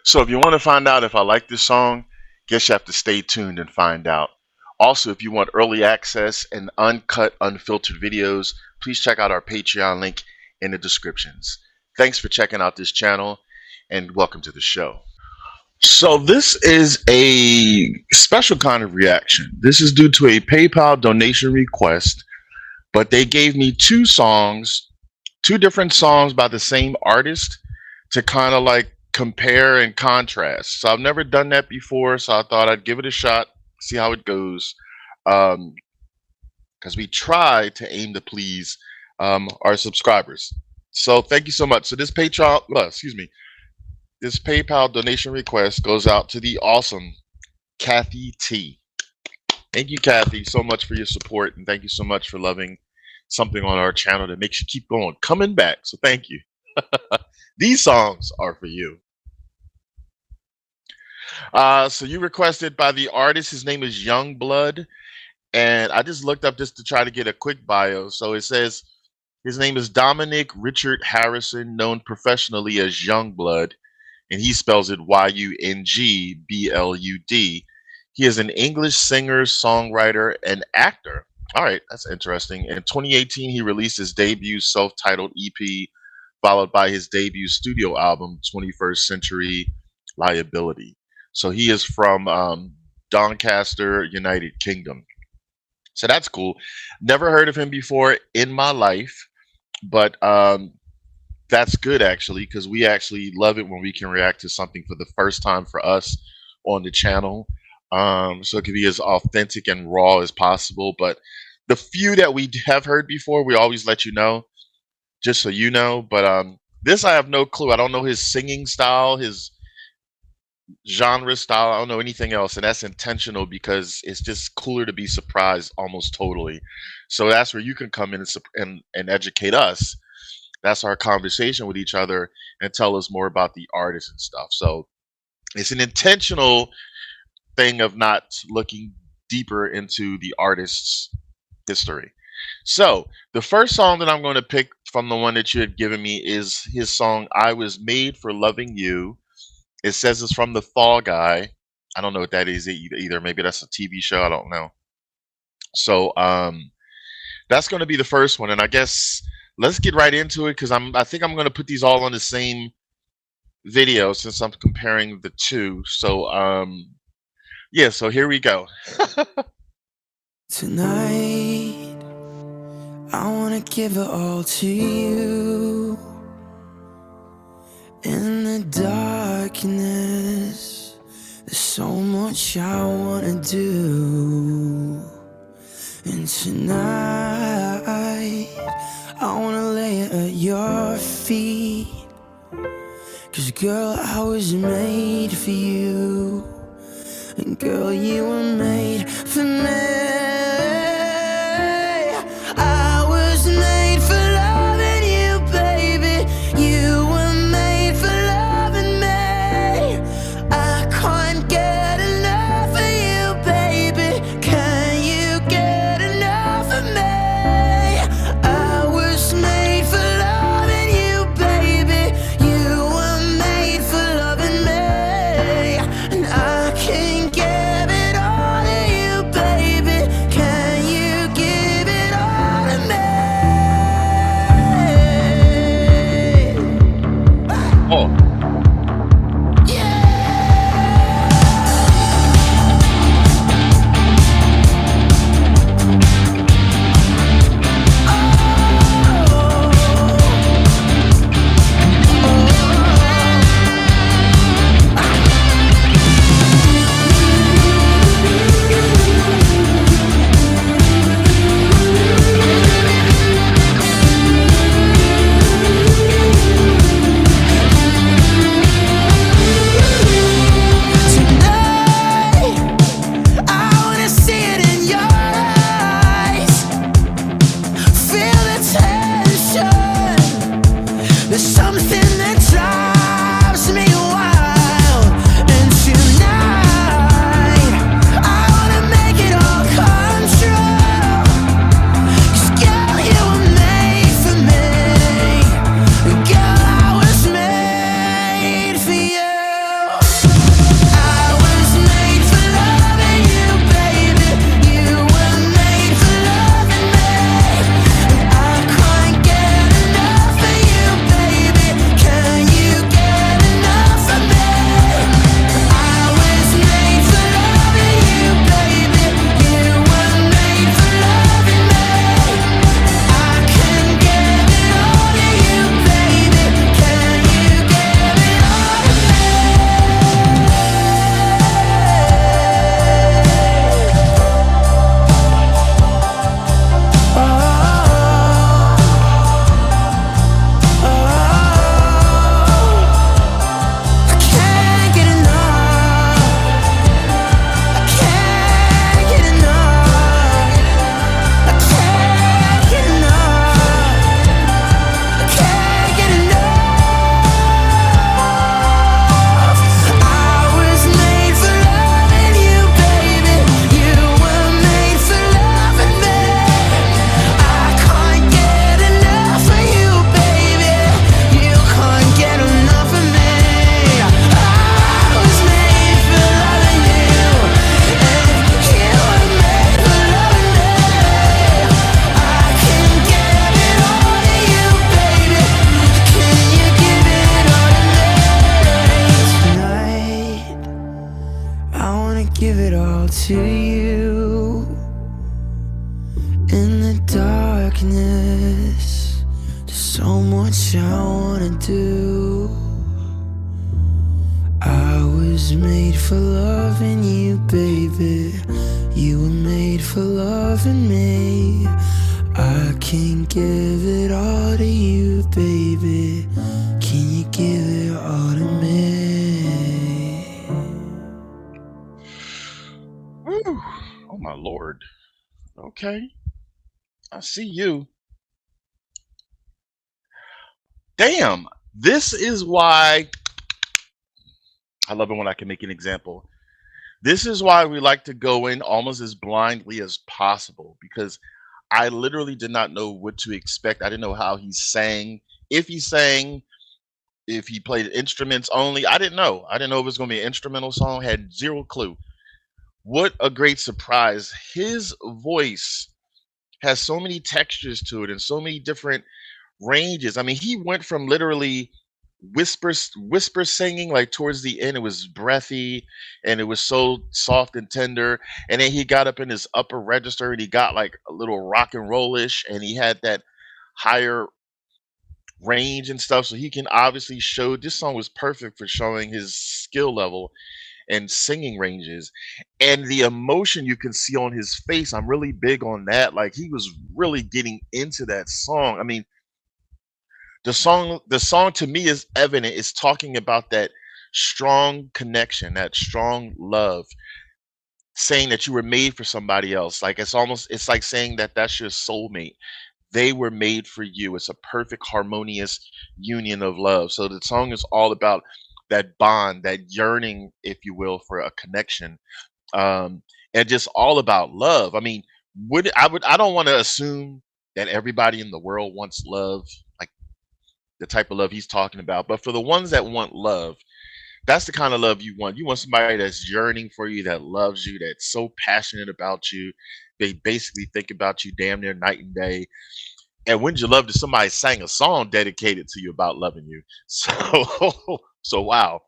So if you want to find out if I like this song, guess you have to stay tuned and find out. Also, if you want early access and uncut, unfiltered videos, please check out our Patreon link in the descriptions. Thanks for checking out this channel and welcome to the show. So this is a special kind of reaction. This is due to a PayPal donation request, but they gave me two different songs by the same artist to kind of like compare and contrast. So I've never done that before, so I thought I'd give it a shot, see how it goes. Because we try to aim to please our subscribers. So thank you so much. So this this PayPal donation request goes out to the awesome Kathy T. Thank you, Kathy, so much for your support, and thank you so much for loving something on our channel that makes you keep going, coming back. So thank you. These songs are for you. So you requested by the artist. His name is Yungblud, and I just looked up just to try to get a quick bio. So it says his name is Dominic Richard Harrison, known professionally as Yungblud, and he spells it Yungblud. He is an English singer, songwriter, and actor. All right, that's interesting. In 2018, he released his debut self-titled EP, followed by his debut studio album, 21st Century Liability. So he is from Doncaster, United Kingdom. So that's cool. Never heard of him before in my life, but that's good actually, because we actually love it when we can react to something for the first time for us on the channel. So it can be as authentic and raw as possible. But the few that we have heard before, we always let you know, just so you know. But this I have no clue. I don't know his singing style, his genre style. I don't know anything else, and that's intentional because it's just cooler to be surprised almost totally. So that's where you can come in and educate us. That's our conversation with each other and tell us more about the artist and stuff. So it's an intentional thing of not looking deeper into the artist's history. So the first song that I'm going to pick from the one that you had given me is his song "I Was Made for Loving You." It says it's from The Fall Guy. I don't know what that is either. Maybe that's a TV show. I don't know. So that's going to be the first one, and I guess let's get right into it because I think I'm going to put these all on the same video since I'm comparing the two. So yeah, so here we go. Tonight, I wanna give it all to you. In the darkness, there's so much I wanna do. And tonight, I wanna lay it at your feet. 'Cause girl, I was made for you. And girl, you were made for me. I was made for loving you, baby. You were made for loving me. I can't get enough of you, baby. Can you get enough of me? I was made for loving you, baby. You were made for loving me. And I can't give it all to you, baby. give it all to you. In the darkness, there's so much I wanna do. I was made for loving you, baby. You were made for loving me. I can give it all to you, baby. Can you give it all to me? Woo. Oh my Lord. Okay. I see you. Damn. This is why I love it when I can make an example. This is why we like to go in almost as blindly as possible, because I literally did not know what to expect. I didn't know how he sang, if he sang, if he played instruments only. I didn't know. I didn't know if it was going to be an instrumental song. Had zero clue. What a great surprise. His voice has so many textures to it and so many different ranges. I mean, he went from literally whisper singing, like towards the end it was breathy and it was so soft and tender, and then he got up in his upper register and he got like a little rock and rollish, and he had that higher range and stuff, so he can obviously show this song was perfect for showing his skill level and singing ranges, and the emotion you can see on his face. I'm really big on that. Like, he was really getting into that song. I mean, the song to me is evident. It's talking about that strong connection, that strong love, saying that you were made for somebody else. Like, it's like saying that that's your soulmate. They were made for you. It's a perfect harmonious union of love. So the song is all about that bond, that yearning, if you will, for a connection, and just all about love. I mean, I don't want to assume that everybody in the world wants love, like the type of love he's talking about. But for the ones that want love, that's the kind of love you want. You want somebody that's yearning for you, that loves you, that's so passionate about you. They basically think about you damn near night and day. And wouldn't you love to somebody sang a song dedicated to you about loving you? So, so wow,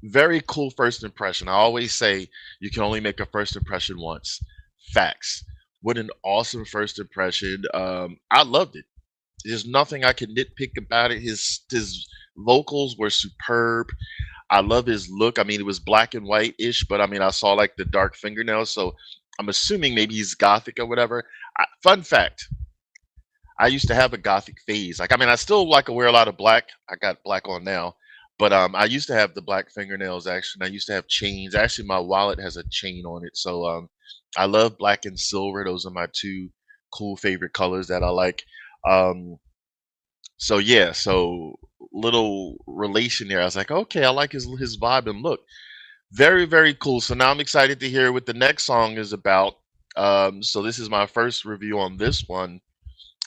very cool first impression. I always say you can only make a first impression once. Facts. What an awesome first impression. I loved it. There's nothing I can nitpick about it. His vocals were superb. I love his look. I mean, it was black and white ish, but I mean, I saw like the dark fingernails, so I'm assuming maybe he's gothic or whatever. Fun fact: I used to have a gothic phase. Like, I mean, I still like to wear a lot of black. I got black on now, but I used to have the black fingernails actually. And I used to have chains. Actually, my wallet has a chain on it, so I love black and silver. Those are my two cool favorite colors that I like. Um, so yeah, so little relation there. I was like, okay, I like his vibe and look. Very, very cool. So now I'm excited to hear what the next song is about. So this is my first review on this one.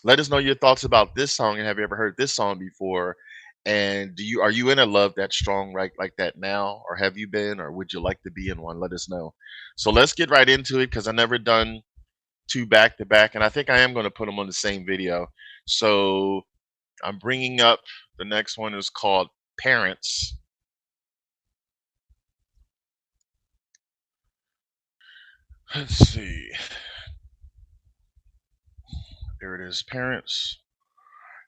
Let us know your thoughts about this song, and have you ever heard this song before? And are you in a love that strong right like that now, or have you been, or would you like to be in one? Let us know. So let's get right into it, because I never done two back to back, and I think I am going to put them on the same video. So I'm bringing up the next one. Is called Parents. Let's see. There it is, Parents.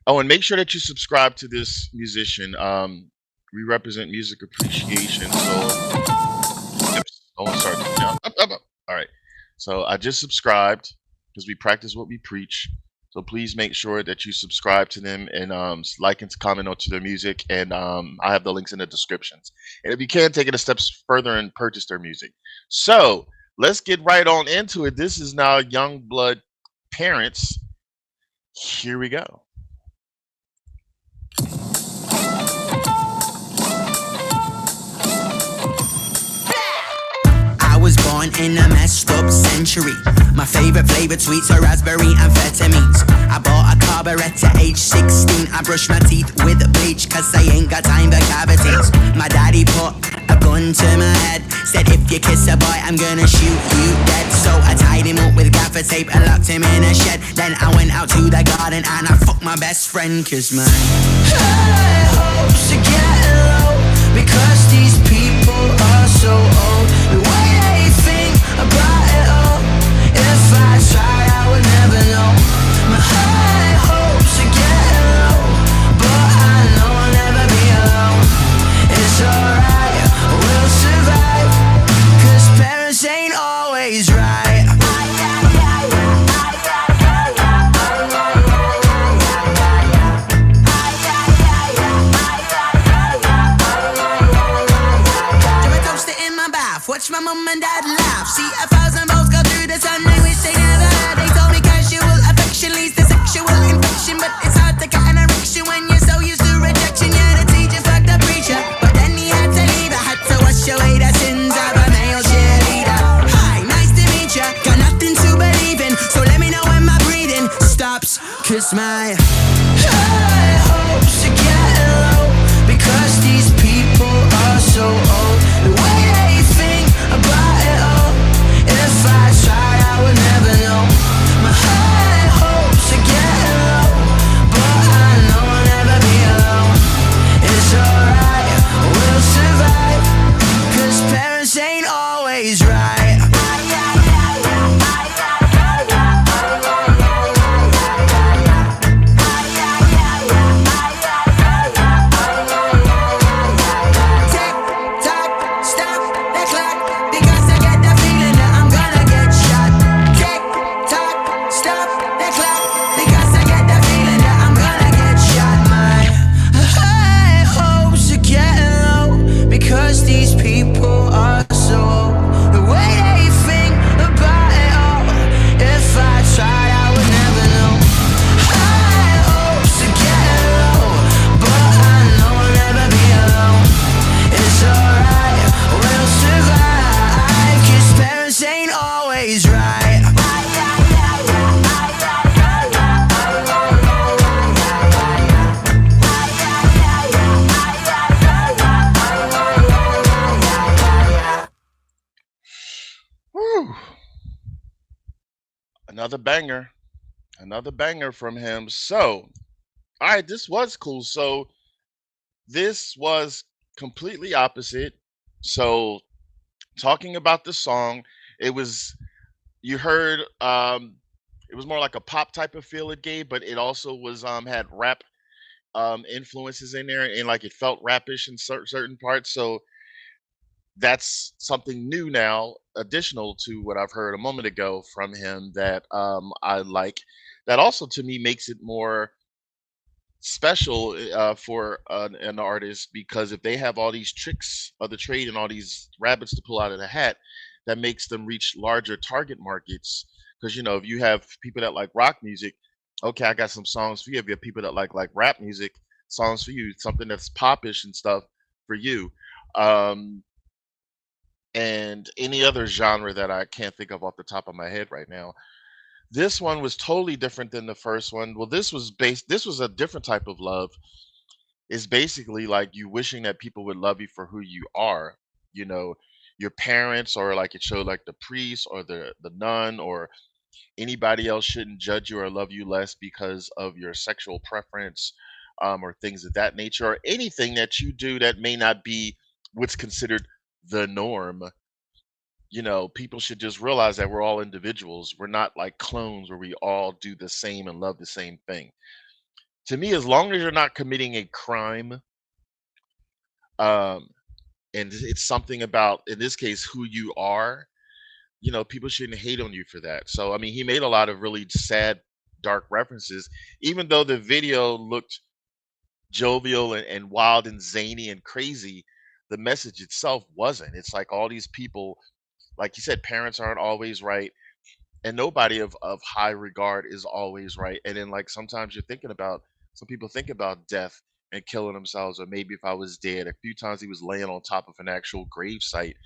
Oh, and make sure that you subscribe to this musician. We represent music appreciation. So, oops, don't start down. Up. All right. So I just subscribed, because we practice what we preach. So please make sure that you subscribe to them, and like and comment on to their music. And I have the links in the descriptions. And if you can, take it a step further and purchase their music. So let's get right on into it. This is now Yungblud, Parents. Here we go. I was born in a messed up century. My favorite flavored sweets are raspberry and amphetamines. I bought a carburetor at age 16. I brushed my teeth with bleach, cause I ain't got time for cavities. My daddy put a gun to my head, said if you kiss a boy I'm gonna shoot you dead. So I tied him up with gaffer tape and locked him in a shed. Then I went out to the garden and I fucked my best friend, cause my high hopes are getting low, because these people are so old. watch my mom and dad laugh. See 1,000 volts go through the sun, they wish they never had. They told me casual affection leads to sexual infection, but it's hard to cut an erection when you're so used to rejection. Yeah, the teacher fucked the preacher, but then he had to leave. I had to wash away the sins of a male cheerleader. Hi, nice to meet ya, got nothing to believe in, so let me know when my breathing stops, cause my high hopes are getting low, because these people are so old. The way they think about it all, if I tried I would never know. My high hopes are getting low, but I know I'll never be alone. It's alright, we'll survive, cause parents ain't always right. Whew. Another banger. Another banger from him. So, all right, this was cool. So, this was completely opposite. So, talking about the song, it was you heard it was more like a pop type of feel it gave, but it also was had rap influences in there, and like it felt rapish in certain parts. So that's something new now, additional to what I've heard a moment ago from him that I like. That also to me makes it more special for an artist, because if they have all these tricks of the trade and all these rabbits to pull out of the hat, that makes them reach larger target markets. Because if you have people that like rock music, okay, I got some songs for you. If you have people that like rap music, songs for you, something that's popish and stuff for you. Um, and any other genre that I can't think of off the top of my head right now. This one was totally different than the first one. Well, this was a different type of love. It's basically like you wishing that people would love you for who you are. You know, your parents, or like it showed like the priest or the nun or anybody else shouldn't judge you or love you less because of your sexual preference, or things of that nature, or anything that you do that may not be what's considered the norm. People should just realize that we're all individuals. We're not like clones where we all do the same and love the same thing. To me, as long as you're not committing a crime, um, and it's something about, in this case, who you are, people shouldn't hate on you for that. So, I mean, he made a lot of really sad, dark references, even though the video looked jovial and wild and zany and crazy. The message itself wasn't. It's like all these people, like you said, parents aren't always right, and nobody of high regard is always right. And then like sometimes you're thinking about, some people think about death and killing themselves, or maybe if I was dead. A few times he was laying on top of an actual grave site.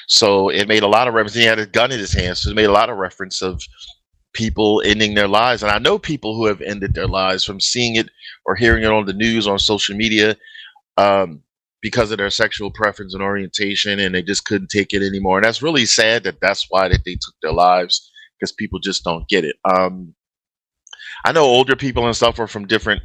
So it made a lot of reference. He had a gun in his hand, so it made a lot of reference of people ending their lives. And I know people who have ended their lives from seeing it or hearing it on the news, on social media, um, because of their sexual preference and orientation, and they just couldn't take it anymore. And that's really sad that that's why that they took their lives, because people just don't get it. I know older people and stuff are from different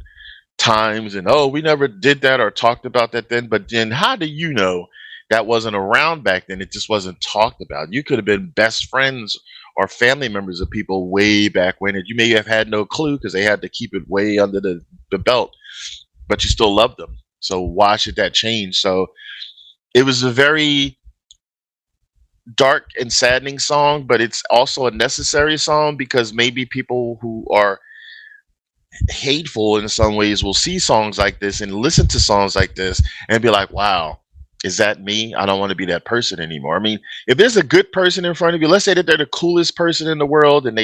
times, and oh, we never did that or talked about that then. But then, how do you know that wasn't around back then? It just wasn't talked about. You could have been best friends or family members of people way back when, and you may have had no clue because they had to keep it way under the belt, but you still loved them. So why should that change? So it was a very dark and saddening song, but it's also a necessary song, because maybe people who are hateful in some ways will see songs like this and listen to songs like this and be like, wow, Is that me? I don't want to be that person anymore. I mean, if there's a good person in front of you, let's say that they're the coolest person in the world and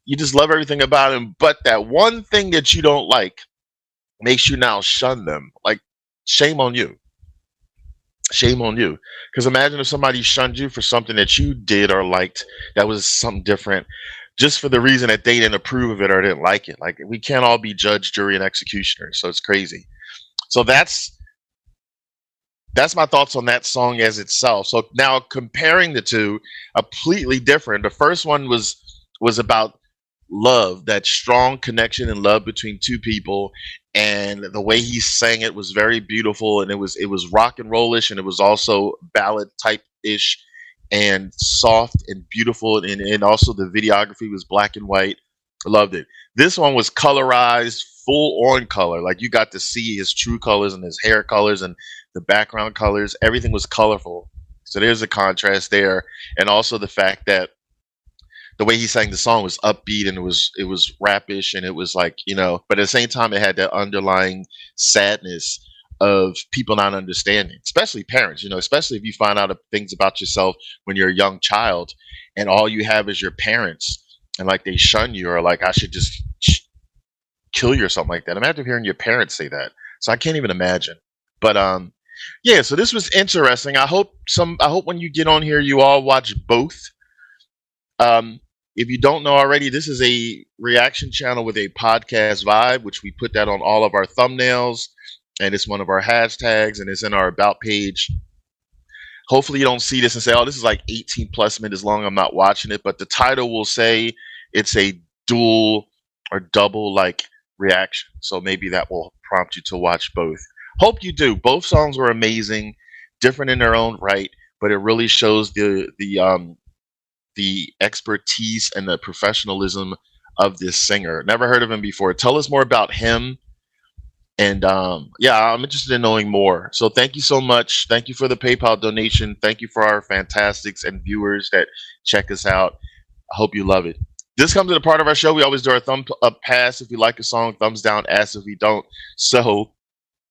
you just love everything about them, but that one thing that you don't like makes you now shun them. Like, shame on you. Shame on you. Because imagine if somebody shunned you for something that you did or liked that was something different, just for the reason that they didn't approve of it or didn't like it. Like, we can't all be judge, jury, and executioner. So it's crazy. So that's my thoughts on that song as itself. So now comparing the two, completely different. The first one was about love, that strong connection and love between two people, and the way he sang it was very beautiful, and it was rock and rollish, and it was also ballad type ish, and soft and beautiful, and also the videography was black and white. I loved it. This one was colorized, full on color. Like, you got to see his true colors and his hair colors and the background colors. Everything was colorful. So there's a contrast there. And also the fact that the way he sang the song was upbeat, and it was rapish, and it was like, but at the same time it had that underlying sadness of people not understanding, especially parents, especially if you find out things about yourself when you're a young child and all you have is your parents, and like they shun you, or like, I should just kill you or something like that. Imagine hearing your parents say that. So I can't even imagine. But yeah, so this was interesting. I hope when you get on here you all watch both. If you don't know already, this is a reaction channel with a podcast vibe, which we put that on all of our thumbnails, and it's one of our hashtags, and it's in our about page. Hopefully, you don't see this and say, "Oh, this is like 18 plus minutes long. I'm not watching it." But the title will say it's a dual or double like reaction, so maybe that will prompt you to watch both. Hope you do. Both songs were amazing, different in their own right, but it really shows the expertise and the professionalism of this singer. Never heard of him before. Tell us more about him. And yeah, I'm interested in knowing more. So thank you so much. Thank you for the PayPal donation. Thank you for our fantastics and viewers that check us out. I hope you love it. This comes to the part of our show. We always do our thumb up pass if we like a song, thumbs down ass if we don't. So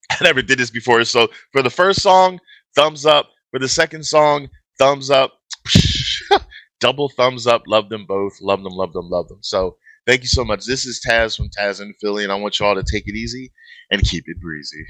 I never did this before. So for the first song, thumbs up. For the second song, thumbs up. Double thumbs up. Love them both. Love them, love them, love them. So thank you so much. This is Tazzz from Tazzz in Philly, and I want you all to take it easy and keep it breezy.